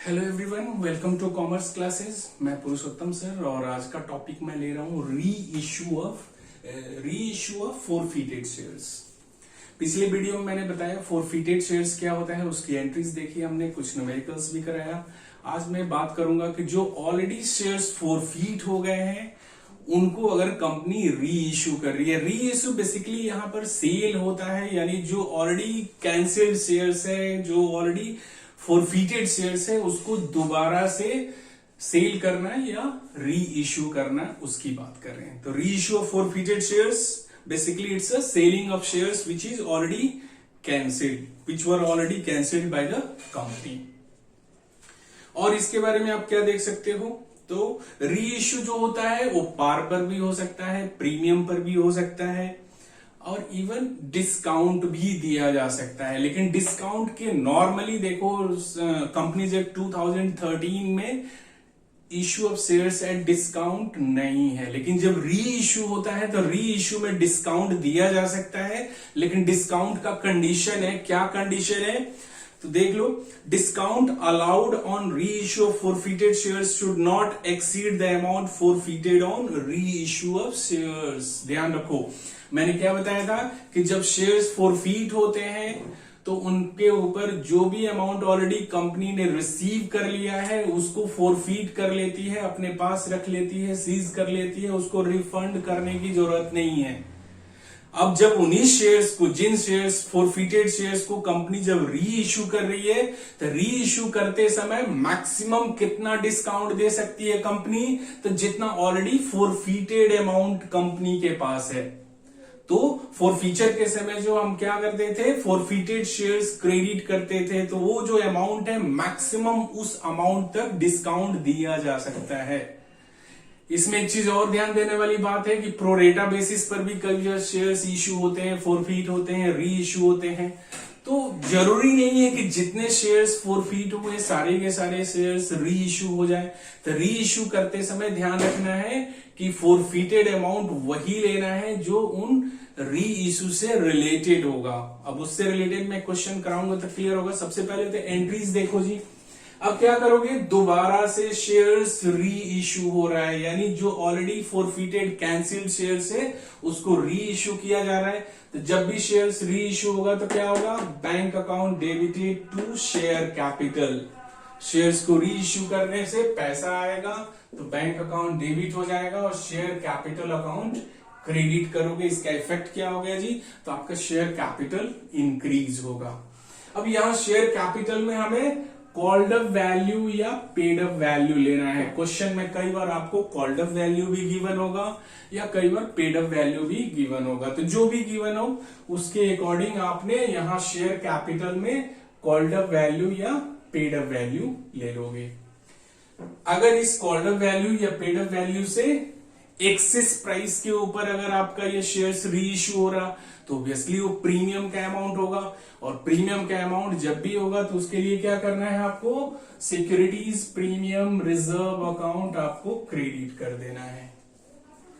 Hello everyone, welcome to commerce classes. मैं Purushottam sir और आज का टॉपिक मैं ले रहा हूँ री इशू ऑफ फोरफीटेड शेयर्स। पिछले वीडियो में मैंने बताया फोरफीटेड शेयर्स क्या होता है, उसकी एंट्रीज देखी हमने, कुछ न्यूमेरिकल्स भी कराया। आज मैं बात करूंगा कि जो ऑलरेडी शेयर्स फोरफीट हो गए हैं उनको अगर कंपनी री इशू कर रही है। री इशू बेसिकली यहाँ पर सेल होता है, यानी जो ऑलरेडी कैंसिल्ड शेयर्स है, जो ऑलरेडी फोरफीटेड शेयर्स है, उसको दोबारा से सेल करना या री इशू करना, उसकी बात कर रहे हैं। तो reissue of forfeited shares basically it's a selling of shares which is already cancelled, which were already cancelled by the company. और इसके बारे में आप क्या देख सकते हो, तो री इशू जो होता है वो पार पर भी हो सकता है, प्रीमियम पर भी हो सकता है और इवन डिस्काउंट भी दिया जा सकता है। लेकिन डिस्काउंट के नॉर्मली देखो कंपनीज एक्ट 2013 में issue of shares at discount नहीं है, लेकिन जब री इशू होता है तो री इशू में डिस्काउंट दिया जा सकता है। लेकिन डिस्काउंट का कंडीशन है, क्या कंडीशन है तो देख लो, discount allowed on reissue of forfeited shares should not exceed the amount forfeited on reissue of shares. ध्यान रखो, मैंने क्या बताया था कि जब शेयर्स फोरफीट होते हैं तो उनके ऊपर जो भी अमाउंट ऑलरेडी कंपनी ने रिसीव कर लिया है उसको फोरफीट कर लेती है, अपने पास रख लेती है, सीज कर लेती है, उसको रिफंड करने की जरूरत नहीं है। अब जब उन्हीं शेयर्स को, जिन शेयर्स फोरफीटेड शेयर्स को कंपनी जब री इशू कर रही है तो री इशू करते समय मैक्सिमम कितना डिस्काउंट दे सकती है कंपनी, तो जितना ऑलरेडी फोरफीटेड अमाउंट कंपनी के पास है। तो फोरफीचर के समय जो हम क्या करते थे, फोरफीटेड शेयर्स क्रेडिट करते थे, तो वो जो अमाउंट है मैक्सिमम उस अमाउंट तक डिस्काउंट दिया जा सकता है। इसमें एक चीज और ध्यान देने वाली बात है कि प्रोरेटा बेसिस पर भी कई शेयर्स इशू होते हैं, फोरफीट होते हैं, री इशू होते हैं। तो जरूरी नहीं है कि जितने शेयर्स फोरफीट हुए सारे के सारे शेयर्स री इशू हो जाए। तो री इशू करते समय ध्यान रखना है कि फोरफीटेड अमाउंट वही लेना है जो उन री इशू से रिलेटेड होगा। अब उससे रिलेटेड मैं क्वेश्चन कराऊंगा तो क्लियर होगा। सबसे पहले तो एंट्रीज देखो जी। अब क्या करोगे, दोबारा से शेयर्स री इशू हो रहा है, यानी जो ऑलरेडी फोरफीटेड कैंसिल्ड शेयर्स है उसको री इशू किया जा रहा है। तो जब भी शेयर्स री इशू होगा तो क्या होगा, bank account debited to share capital. Shares को री इशू करने से पैसा आएगा तो बैंक अकाउंट डेबिट हो जाएगा और शेयर कैपिटल अकाउंट क्रेडिट करोगे। इसका इफेक्ट क्या हो गया जी, तो आपका शेयर कैपिटल इंक्रीज होगा। अब यहां शेयर कैपिटल में हमें कॉल्ड अप वैल्यू या पेड अप वैल्यू लेना है। क्वेश्चन में कई बार आपको कॉल्ड अप वैल्यू भी गिवन होगा या कई बार पेड अप वैल्यू भी गिवन होगा। तो जो भी गिवन हो उसके अकॉर्डिंग आपने यहां शेयर कैपिटल में कॉल्ड अप वैल्यू या पेड अप वैल्यू ले लोगे। अगर इस कॉल्ड अप वैल्यू या पेड अप वैल्यू से एक्सेस प्राइस के ऊपर अगर आपका ये शेयर्स री इशू हो रहा तो ऑब्वियसली वो प्रीमियम का अमाउंट होगा, और प्रीमियम का अमाउंट जब भी होगा तो उसके लिए क्या करना है, आपको सिक्योरिटीज प्रीमियम रिजर्व अकाउंट आपको क्रेडिट कर देना है।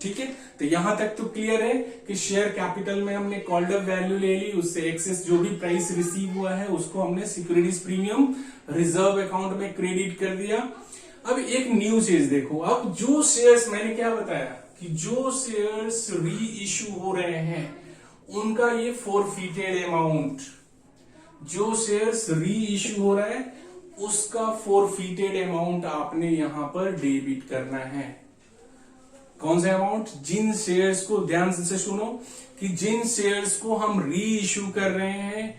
ठीक है, तो यहां तक तो क्लियर है कि शेयर कैपिटल में हमने कॉल्ड अप वैल्यू ले ली, उससे एक्सेस जो भी प्राइस रिसीव हुआ है उसको हमने सिक्योरिटीज प्रीमियम रिजर्व अकाउंट में क्रेडिट कर दिया। अब एक न्यू चीज देखो, अब जो शेयर्स, मैंने क्या बताया कि जो शेयर्स री इशू हो रहे हैं उनका ये फोरफीटेड अमाउंट, जो शेयर्स री इशू हो रहा है उसका फोरफीटेड अमाउंट आपने यहां पर डेबिट करना है। कौन सा अमाउंट, जिन शेयर्स को, ध्यान से सुनो, कि जिन शेयर्स को हम री इशू कर रहे हैं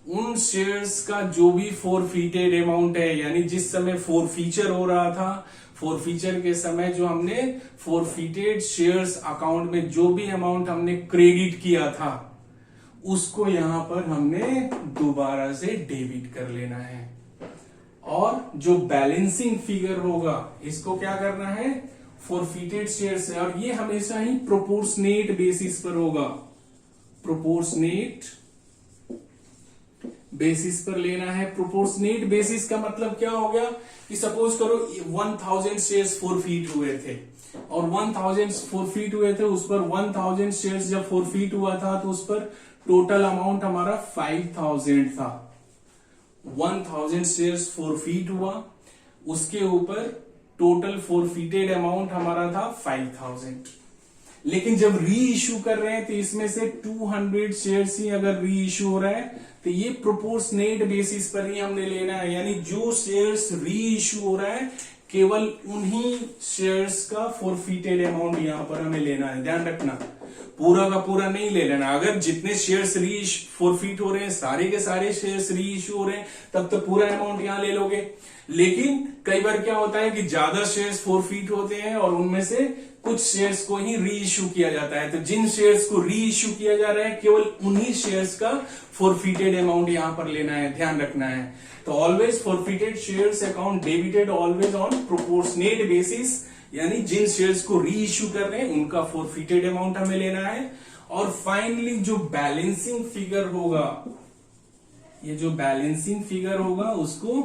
उन शेयर्स का जो भी फोरफीटेड अमाउंट है, यानी जिस समय फोरफीचर हो रहा था, फोरफीचर के समय जो हमने फोरफीटेड शेयर्स अकाउंट में जो भी अमाउंट हमने क्रेडिट किया था उसको यहां पर हमने दोबारा से डेबिट कर लेना है। और जो बैलेंसिंग फिगर होगा इसको क्या करना है, फोरफीटेड शेयर्स है, और ये हमेशा ही प्रोपोर्शनेट बेसिस पर होगा। प्रोपोर्शनेट बेसिस पर लेना है। प्रोपोर्शनेट बेसिस का मतलब क्या हो गया कि सपोज करो 1000 शेयर्स फोरफीट हुए थे और 1000 फोरफीट हुए थे, उस पर 1000 शेयर्स जब फोरफीट हुआ था तो उस पर टोटल अमाउंट हमारा 5000 था। 1000 शेयर्स फोरफीट हुआ, उसके ऊपर टोटल फॉरफिटेड अमाउंट हमारा था 5000। लेकिन जब री इश्यू कर रहे हैं तो इसमें से 200 शेयर्स ही अगर री इश्यू हो रहा है तो ये प्रोपोर्शनेट बेसिस पर ही हमने लेना है, यानी जो शेयर्स री इश्यू हो रहा है केवल उन्हीं शेयर्स का फॉरफिटेड अमाउंट यहां पर हमें लेना है। ध्यान रखना, पूरा का पूरा नहीं ले लेना। अगर जितने शेयर्स री फॉरफिट हो रहे हैं, सारे के सारे शेयर्स री इश्यू हो रहे हैं, तब तो पूरा अमाउंट यहां ले लोगे। लेकिन कई बार क्या होता है कि ज्यादा शेयर्स फॉरफिट होते हैं और उनमें से कुछ शेयर्स को ही री इश्यू किया जाता है। तो जिन शेयर्स को री इश्यू किया जा रहा है केवल उन्हीं शेयर्स का फॉरफिटेड अमाउंट यहां पर लेना है, ध्यान रखना है। तो always forfeited shares account debited always on proportionate basis, यानी जिन शेयर्स को री इश्यू कर रहे हैं उनका फॉरफिटेड अमाउंट हमें लेना है। और फाइनली जो बैलेंसिंग फिगर होगा, ये जो बैलेंसिंग फिगर होगा उसको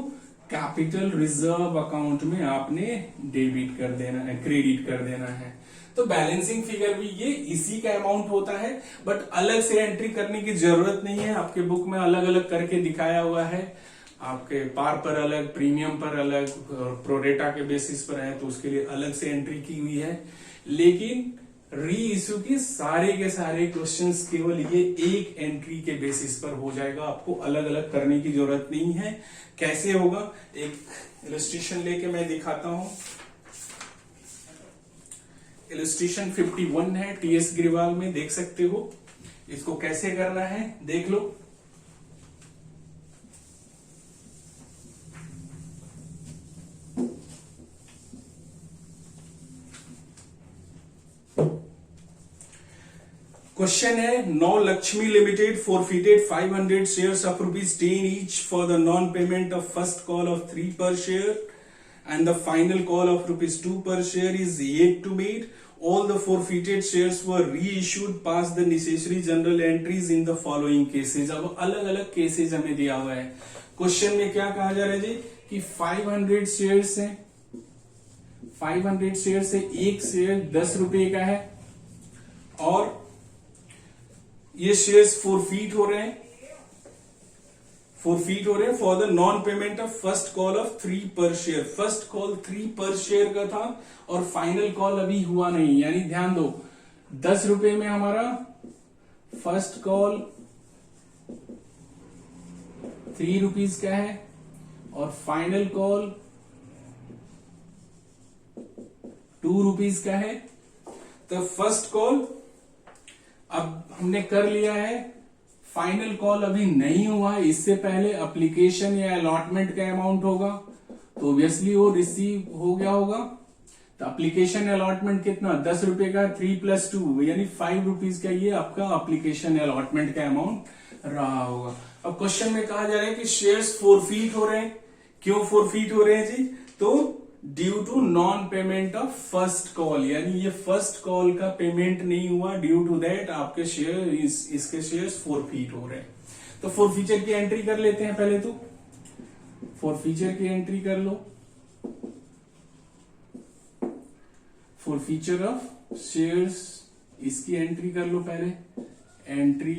कैपिटल रिजर्व अकाउंट में आपने डेबिट कर देना है, क्रेडिट कर देना है। तो बैलेंसिंग फिगर भी ये इसी का अमाउंट होता है, बट अलग से एंट्री करने की जरूरत नहीं है। आपके बुक में अलग अलग करके दिखाया हुआ है, आपके पार पर अलग, प्रीमियम पर अलग, प्रोरेटा के बेसिस पर है तो उसके लिए अलग से एंट्री की हुई है। लेकिन री इश्यू के सारे क्वेश्चंस केवल ये एक एंट्री के बेसिस पर हो जाएगा, आपको अलग अलग करने की जरूरत नहीं है। कैसे होगा, एक इलस्ट्रेशन लेके मैं दिखाता हूं। इलस्ट्रेशन 51 है, टीएस ग्रेवाल में देख सकते हो। इसको कैसे करना है देख लो। क्वेश्चन है, नौ Lakshmi limited forfeited 500 shares of ₹10 each for the non-payment of first call of 3 per share and the final call of ₹2 per share is yet to made. All the forfeited shares were reissued past the necessary general entries in the following cases. अब अलग अलग cases हमें दिया हुआ है। Question में क्या कहा जा रहा है जी कि 500 शेयर्स हैं, 500 शेयर्स है, एक शेयर 10 रुपए का है और ये शेयर्स फॉरफिट हो रहे हैं for the non payment of first call of 3 पर शेयर। फर्स्ट कॉल 3 पर शेयर का था और फाइनल कॉल अभी हुआ नहीं, यानी ध्यान दो 10 रुपए में हमारा फर्स्ट कॉल 3 रुपीज का है और फाइनल कॉल 2 रुपीज का है। तो फर्स्ट कॉल अब हमने कर लिया है, फाइनल कॉल अभी नहीं हुआ है। इससे पहले एप्लीकेशन या अलॉटमेंट का अमाउंट होगा तो ऑब्वियसली वो रिसीव हो गया होगा। तो एप्लीकेशन अलॉटमेंट कितना, 10 रुपए का, 3 + 2 यानी 5 रुपीज का ये आपका एप्लीकेशन अलॉटमेंट का अमाउंट रहा होगा। अब क्वेश्चन में कहा जा रहा है कि शेयर्स फॉरफिट हो रहे हैं। क्यों फॉरफिट हो रहे हैं जी, तो due to non payment of first call, यानी ये फर्स्ट कॉल का पेमेंट नहीं हुआ, ड्यू टू दैट आपके शेयर इसके शेयर्स फॉरफिट हो रहे हैं। तो फॉरफीचर की एंट्री कर लेते हैं पहले। तो फॉरफीचर की एंट्री कर लो। फॉरफीचर ऑफ शेयर्स इसकी एंट्री कर लो पहले। एंट्री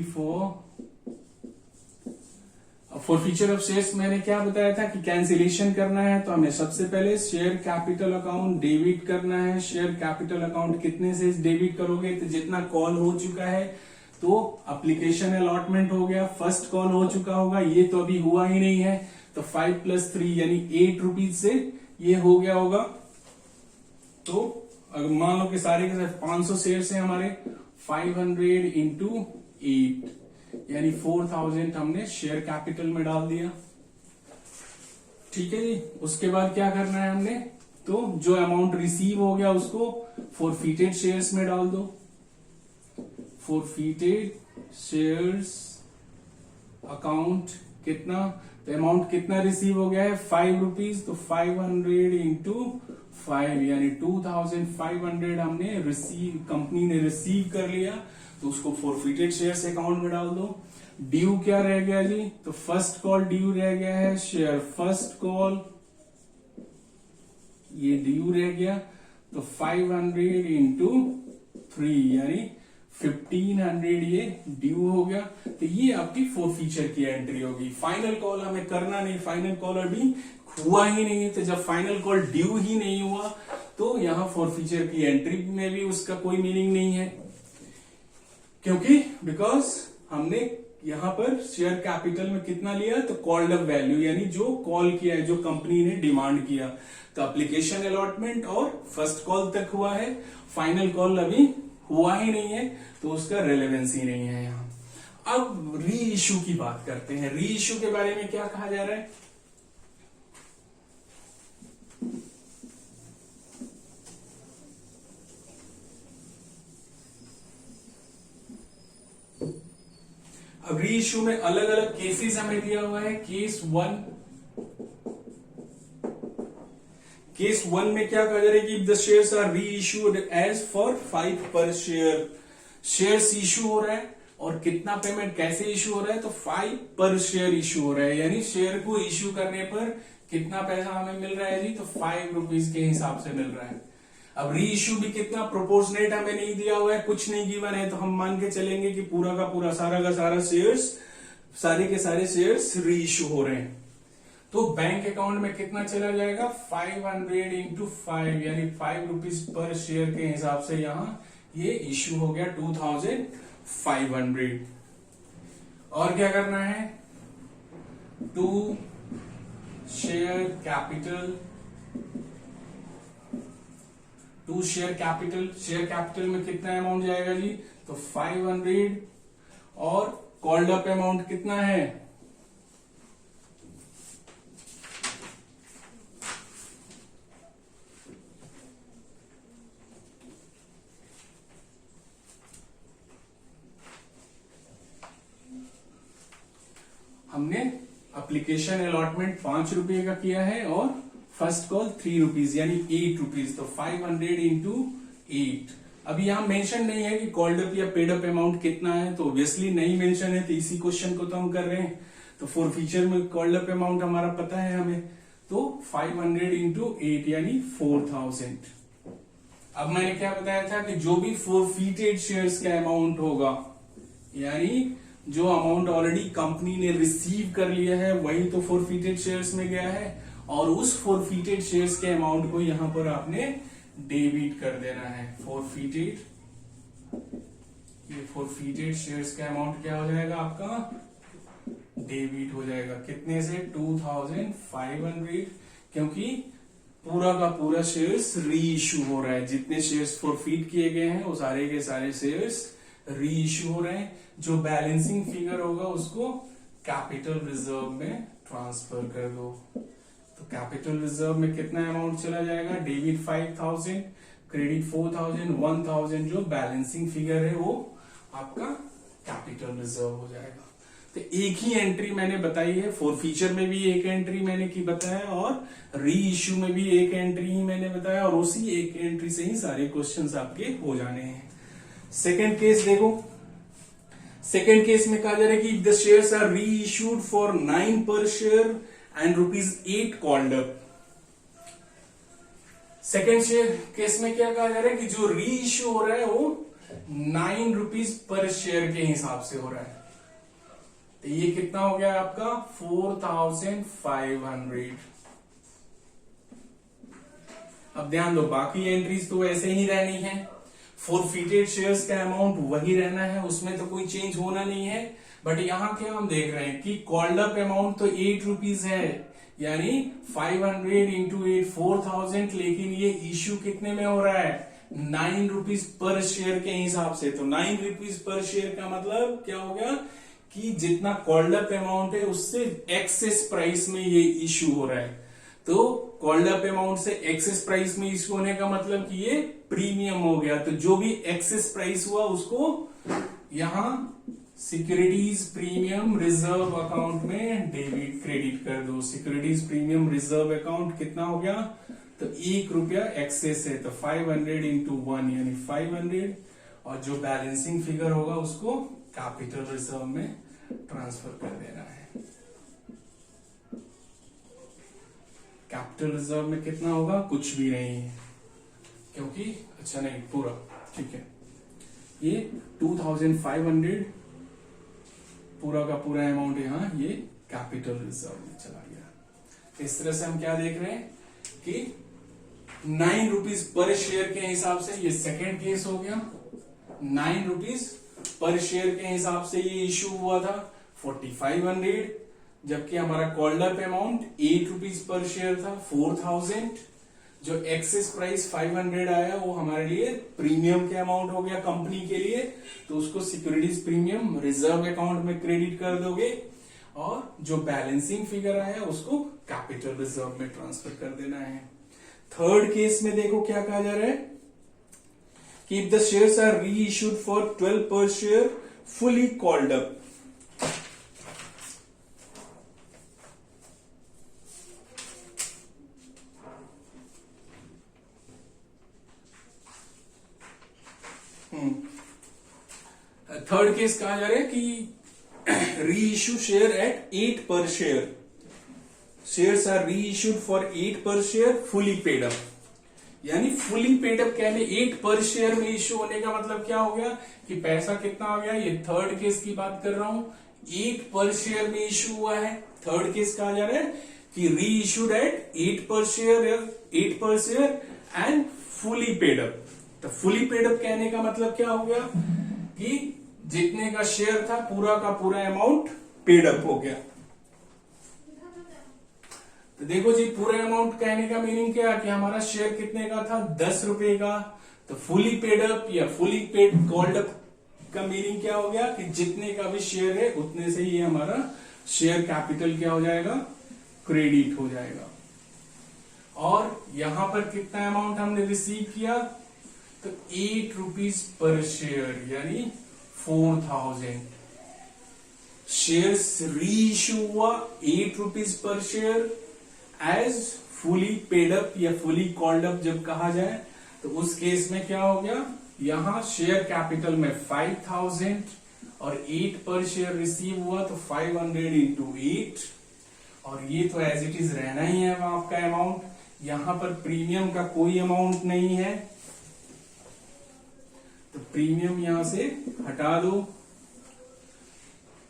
फॉरफीचर ऑफ शेयर्स मैंने क्या बताया था कि कैंसिलेशन करना है तो हमें सबसे पहले शेयर कैपिटल अकाउंट डेबिट करना है। शेयर कैपिटल अकाउंट कितने से डेबिट करोगे, तो जितना कॉल हो चुका है, तो एप्लीकेशन अलॉटमेंट हो गया, फर्स्ट कॉल हो चुका होगा, ये तो अभी हुआ ही नहीं है, तो 5 + 3 यानी 8 रुपीज से ये हो गया होगा। तो अगर मान लो कि सारे के साथ 500 शेयर्स हैं हमारे, 500 × 8 यानी 4000 हमने शेयर कैपिटल में डाल दिया। ठीक है जी। उसके बाद क्या करना है हमने, तो जो अमाउंट रिसीव हो गया उसको फॉरफिटेड शेयर्स में डाल दो। फॉरफिटेड शेयर्स अकाउंट कितना, तो अमाउंट कितना रिसीव हो गया है, 5 रुपीज, तो 500 × 5 यानी 2500 हमने रिसीव, कंपनी ने रिसीव कर लिया, तो उसको फॉरफिटेड शेयर्स अकाउंट में डाल दो। ड्यू क्या रह गया जी, तो फर्स्ट कॉल ड्यू रह गया है, शेयर फर्स्ट कॉल ये ड्यू रह गया, तो 500 × 3 यानी 1500 ये ड्यू हो गया। तो ये आपकी फोरफीचर की एंट्री होगी। फाइनल कॉल हमें करना नहीं, फाइनल कॉल अभी हुआ ही नहीं है। तो जब फाइनल कॉल ड्यू ही नहीं हुआ तो यहां फोरफीचर की एंट्री में भी उसका कोई मीनिंग नहीं है, क्योंकि बिकॉज हमने यहां पर शेयर कैपिटल में कितना लिया, तो कॉल्ड अप वैल्यू, यानी जो कॉल किया है, जो कंपनी ने डिमांड किया। तो एप्लीकेशन अलॉटमेंट और फर्स्ट कॉल तक हुआ है, फाइनल कॉल अभी हुआ ही नहीं है, तो उसका रेलेवेंस ही नहीं है यहां। अब री इश्यू की बात करते हैं। री इश्यू के बारे में क्या कहा जा रहा है, अब री इश्यू में अलग अलग केसेस हमें दिया हुआ है। केस वन में क्या कहा जा रहा है कि द शेयर्स आर री इश्यूड एज फॉर 5 पर शेयर। शेयर्स इश्यू हो रहा है और कितना पेमेंट कैसे इश्यू हो रहा है, तो 5 पर शेयर इश्यू हो रहा है, यानी शेयर को इश्यू करने पर कितना पैसा हमें मिल रहा है जी, तो 5 रुपीज के हिसाब से मिल रहा है। अब री इश्यू भी कितना, प्रोपोर्शनेट हमें नहीं दिया हुआ है, कुछ नहीं गिवन है, तो हम मान के चलेंगे कि पूरा का पूरा सारा का सारा शेयर्स, सारे के सारे शेयर्स री इश्यू हो रहे हैं। तो बैंक अकाउंट में कितना चला जाएगा, 500 इंटू 5, यानी 5 रुपीज पर शेयर के हिसाब से यहां ये इश्यू हो गया 2500। और क्या करना है, to share capital, to share capital, share capital में कितना अमाउंट जाएगा जी, तो 500, और कॉल्ड अप अमाउंट कितना है, हमने एप्लीकेशन अलॉटमेंट 5 रुपए का किया है और फर्स्ट कॉल 3 रुपीज, यानी 8 रुपीज, तो 500 इंटू 8। अभी यहां मेंशन नहीं है कि कॉल्ड अप या पेड अप अमाउंट कितना है, तो ऑब्वियसली नहीं मेंशन है, तो इसी क्वेश्चन को तो हम कर रहे हैं। तो फोरफीचर में कॉल्ड अप अमाउंट हमारा पता है हमें, तो 500 इंटू 8 यानी 4000। अब मैंने क्या बताया था कि जो भी फोरफीटेड शेयर्स का अमाउंट होगा, यानी जो अमाउंट ऑलरेडी कंपनी ने रिसीव कर लिया है वही तो फोरफीटेड शेयर्स में गया है, और उस फोरफीटेड शेयर्स के अमाउंट को यहां पर आपने डेबिट कर देना है। फोरफीटेड, ये फोरफीटेड शेयर्स का अमाउंट क्या हो जाएगा आपका, डेबिट हो जाएगा। कितने से, 2500, क्योंकि पूरा का पूरा शेयर्स री इश्यू हो रहा है। जितने शेयर्स फोरफीट किए गए हैं वो सारे के सारे शेयर्स री इश्यू हो रहे हैं। जो बैलेंसिंग फिगर होगा उसको कैपिटल रिजर्व में ट्रांसफर कर दो। तो कैपिटल रिजर्व में कितना अमाउंट चला जाएगा, डेबिट 5000, क्रेडिट 4000, 1000 जो बैलेंसिंग फिगर है वो आपका कैपिटल रिजर्व हो जाएगा। तो एक ही एंट्री मैंने बताई है, फोरफीचर में भी एक एंट्री मैंने की बताया और री इश्यू में भी एक एंट्री ही मैंने बताया, और उसी एक एंट्री से ही सारे क्वेश्चंस आपके हो जाने हैं। सेकेंड केस देखो, सेकेंड केस में कहा जा रहा है कि द शेयर्स आर री इश्यूड फॉर 9 पर share and ₹8 called up. Second share case में क्या कहा जा रहा है कि जो री इश्यू हो रहा है वो 9 रुपीज पर शेयर के हिसाब से हो रहा है। तो ये कितना हो गया आपका, 4500। अब ध्यान दो, बाकी एंट्रीज तो ऐसे ही रहनी है, फोरफीटेड शेयर्स का अमाउंट वही रहना है, उसमें तो कोई चेंज होना नहीं है। बट यहां क्या हम देख रहे हैं कि कॉल्ड अप अमाउंट तो 8 रुपीज है, यानी 500 इंटू 8 4000, लेकिन ये इश्यू कितने में हो रहा है, 9 रुपीज पर शेयर के हिसाब से। तो 9 रुपीज पर शेयर का मतलब क्या हो गया कि जितना कॉल्ड अप अमाउंट है उससे एक्सेस प्राइस में ये इश्यू हो रहा है। तो कॉल्ड अप अमाउंट से एक्सेस प्राइस में इश्यू होने का मतलब कि ये प्रीमियम हो गया। तो जो भी एक्सेस प्राइस हुआ उसको यहां सिक्योरिटीज प्रीमियम रिजर्व अकाउंट में डेबिट क्रेडिट कर दो। सिक्योरिटीज प्रीमियम रिजर्व अकाउंट कितना हो गया, तो ₹1 एक्सेस है, तो 500 इंटू 1 यानी 500, और जो बैलेंसिंग फिगर होगा उसको कैपिटल रिजर्व में ट्रांसफर कर देना है। कैपिटल रिजर्व में कितना होगा, कुछ भी नहीं है, क्योंकि अच्छा नहीं पूरा, ठीक है, ये 2500 पूरा का पूरा अमाउंट यहाँ ये कैपिटल रिजर्व में चला गया। इस तरह से हम क्या देख रहे हैं कि 9 रुपीज पर शेयर के हिसाब से ये सेकेंड केस हो गया। 9 रुपीज पर शेयर के हिसाब से ये इशू हुआ था 4500, जबकि हमारा called up amount 8 rupees per share था 4000। जो एक्सेस प्राइस 500 आया वो हमारे लिए प्रीमियम के अमाउंट हो गया कंपनी के लिए, तो उसको सिक्योरिटीज प्रीमियम रिजर्व अकाउंट में क्रेडिट कर दोगे, और जो बैलेंसिंग फिगर आया उसको कैपिटल रिजर्व में ट्रांसफर कर देना है। थर्ड केस में देखो क्या कहा जा रहा है कि इफ द शेयर्स आर री इश्यूड फॉर 12 पर share fully called up, third case कहा जा रहा है कि री issue share eight 8 per share, shares are री issued for 8 per share fully paid up. यानी फुली पेड अप कहने 8 पर शेयर में इश्यू होने का मतलब क्या हो गया कि पैसा कितना हो गया, ये थर्ड केस की बात कर रहा हूं, 8 पर शेयर में इश्यू हुआ है। थर्ड केस कहा जा रहा है कि री issued at 8 per share and fully paid up. तो फुली पेड अप कहने का मतलब क्या हो गया कि जितने का शेयर था पूरा का पूरा अमाउंट पेड अप हो गया। तो देखो जी, पूरा अमाउंट कहने का मीनिंग क्या है कि हमारा शेयर कितने का था, 10 रुपए का। तो फुली पेड अप या फुली पेड कॉल्ड अप का मीनिंग क्या हो गया कि जितने का भी शेयर है उतने से ही हमारा शेयर कैपिटल क्या हो जाएगा, क्रेडिट हो जाएगा। और यहां पर कितना अमाउंट हमने रिसीव किया, तो 8 रुपीज पर शेयर यानी 4000 शेयर्स री इश्यू हुआ 8 rupees per share as fully paid up या फुली कॉल्ड अप जब कहा जाए, तो उस केस में क्या हो गया, यहां शेयर कैपिटल में 5000 और 8 पर शेयर रिसीव हुआ तो 500 इंटू 8, और ये तो एज इट इज रहना ही है आपका अमाउंट। यहां पर प्रीमियम का कोई अमाउंट नहीं है, तो प्रीमियम यहां से हटा दो,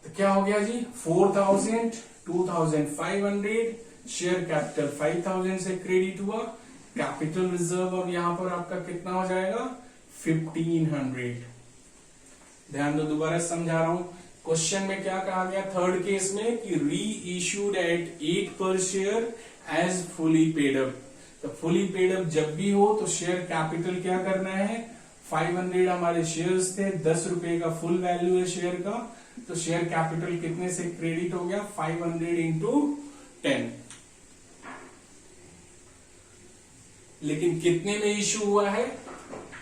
तो क्या हो गया जी, 4000 2500 शेयर कैपिटल 5000 से क्रेडिट हुआ, कैपिटल रिजर्व अब यहां पर आपका कितना हो जाएगा 1500। ध्यान दो, दोबारा समझा रहा हूं, क्वेश्चन में क्या कहा गया थर्ड केस में कि री issued at 8 per share as fully paid up. तो फुली पेड अप जब भी हो तो शेयर कैपिटल क्या करना है, 500 हमारे शेयर्स थे, 10 रुपए का फुल वैल्यू है शेयर का, तो शेयर कैपिटल कितने से क्रेडिट हो गया, 500 इंटू 10। लेकिन कितने में इश्यू हुआ है,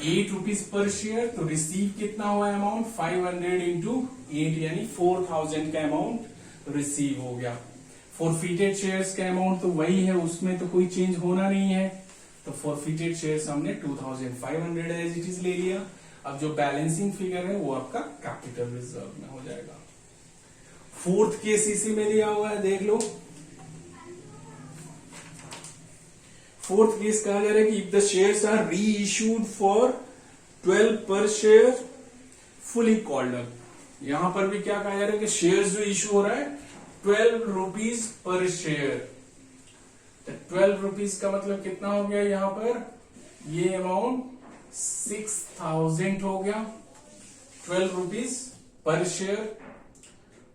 8 रुपीज पर शेयर, तो रिसीव कितना हुआ अमाउंट, 500 इंटू 8 यानी 4000 का अमाउंट रिसीव हो गया। फॉरफिटेड शेयर्स का अमाउंट तो वही है, उसमें तो कोई चेंज होना नहीं है, तो फॉरफिटेड शेयर्स हमने 2500 एज इट इज ले लिया। अब जो बैलेंसिंग फिगर है वो आपका कैपिटल रिजर्व में हो जाएगा। फोर्थ केस इसी में दिया हुआ है, देख लो। फोर्थ केस कहा जा रहा है कि इफ द शेयर्स आर री इश्यूड फॉर 12 पर शेयर फुली कॉल्ड अप। यहां पर भी क्या कहा जा रहा है कि शेयर्स जो इश्यू हो रहा है 12 रुपीज पर शेयर, तो 12 रुपीज का मतलब कितना हो गया, यहां पर ये अमाउंट 6000 हो गया, 12 रुपीज पर शेयर,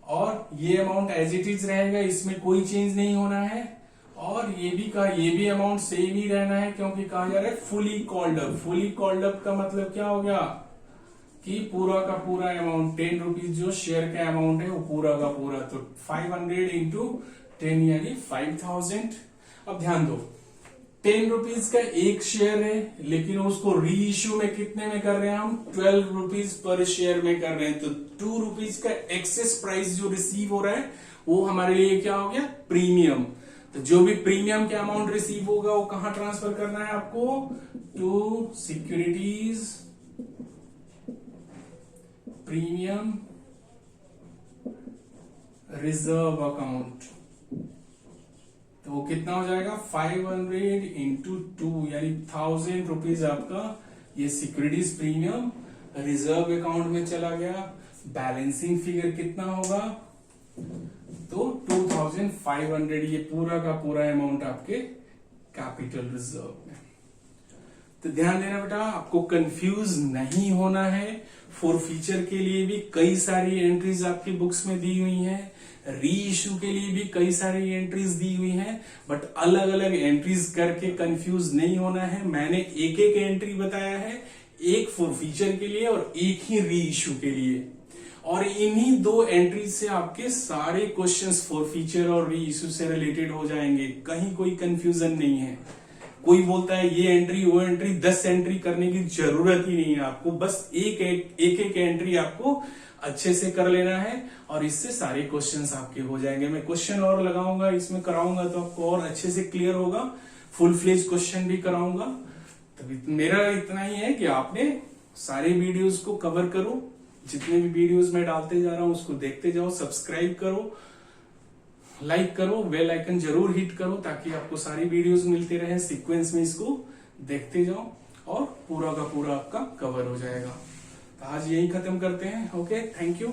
और ये अमाउंट एज इट इज रहेगा, इसमें कोई चेंज नहीं होना है। और ये भी अमाउंट सेम ही रहना है, क्योंकि कहा जा रहा है fully called up. Fully called up का मतलब क्या हो गया कि पूरा का पूरा अमाउंट 10 रुपीज जो शेयर का अमाउंट है वो पूरा का पूरा, तो 500 इंटू 10 यानी 5000। अब ध्यान दो, 10 रुपीज का एक शेयर है, लेकिन उसको री इश्यू में कितने में कर रहे हैं हम, 12 रुपीज पर शेयर में कर रहे हैं, तो 2 रुपीज का एक्सेस प्राइस जो रिसीव हो रहा है वो हमारे लिए क्या हो गया, प्रीमियम। तो जो भी प्रीमियम का अमाउंट रिसीव होगा वो कहां ट्रांसफर करना है आपको, to securities premium reserve account. तो वो कितना हो जाएगा, 500 इंटू 2 यानी 1000 रुपीज आपका ये सिक्योरिटीज प्रीमियम रिजर्व अकाउंट में चला गया, बैलेंसिंग फिगर कितना होगा, तो 2500, ये पूरा का पूरा अमाउंट आपके कैपिटल रिजर्व में। तो ध्यान देना बेटा, आपको कंफ्यूज नहीं होना है। फॉर फीचर के लिए भी कई सारी एंट्रीज आपकी बुक्स में दी हुई हैं, री इश्यू के लिए भी कई सारी एंट्रीज दी हुई हैं, बट अलग अलग एंट्रीज करके कंफ्यूज नहीं होना है। मैंने एक एक एंट्री बताया है, एक फॉर फीचर के लिए और एक ही री इश्यू के लिए, और इन्हीं दो एंट्री से आपके सारे क्वेश्चंस फॉर फीचर और री इश्यू से रिलेटेड हो जाएंगे। कहीं कोई कंफ्यूजन नहीं है। कोई बोलता है ये एंट्री वो एंट्री, 10 एंट्री करने की जरूरत ही नहीं है आपको, बस एक एंट्री आपको अच्छे से कर लेना है और इससे सारे क्वेश्चंस आपके हो जाएंगे। मैं क्वेश्चन और लगाऊंगा, इसमें कराऊंगा तो आपको और अच्छे से क्लियर होगा, फुल फ्लेज क्वेश्चन भी कराऊंगा। तो मेरा इतना ही है कि आपने सारे वीडियोस को कवर करो, जितने भी वीडियोस मैं डालते जा रहा हूं उसको देखते जाओ, सब्सक्राइब करो, लाइक करो, बेल आइकन जरूर हिट करो ताकि आपको सारी वीडियोस मिलते रहे, सीक्वेंस में इसको देखते जाओ और पूरा का पूरा आपका कवर हो जाएगा। तो आज यही खत्म करते हैं। Okay, thank you.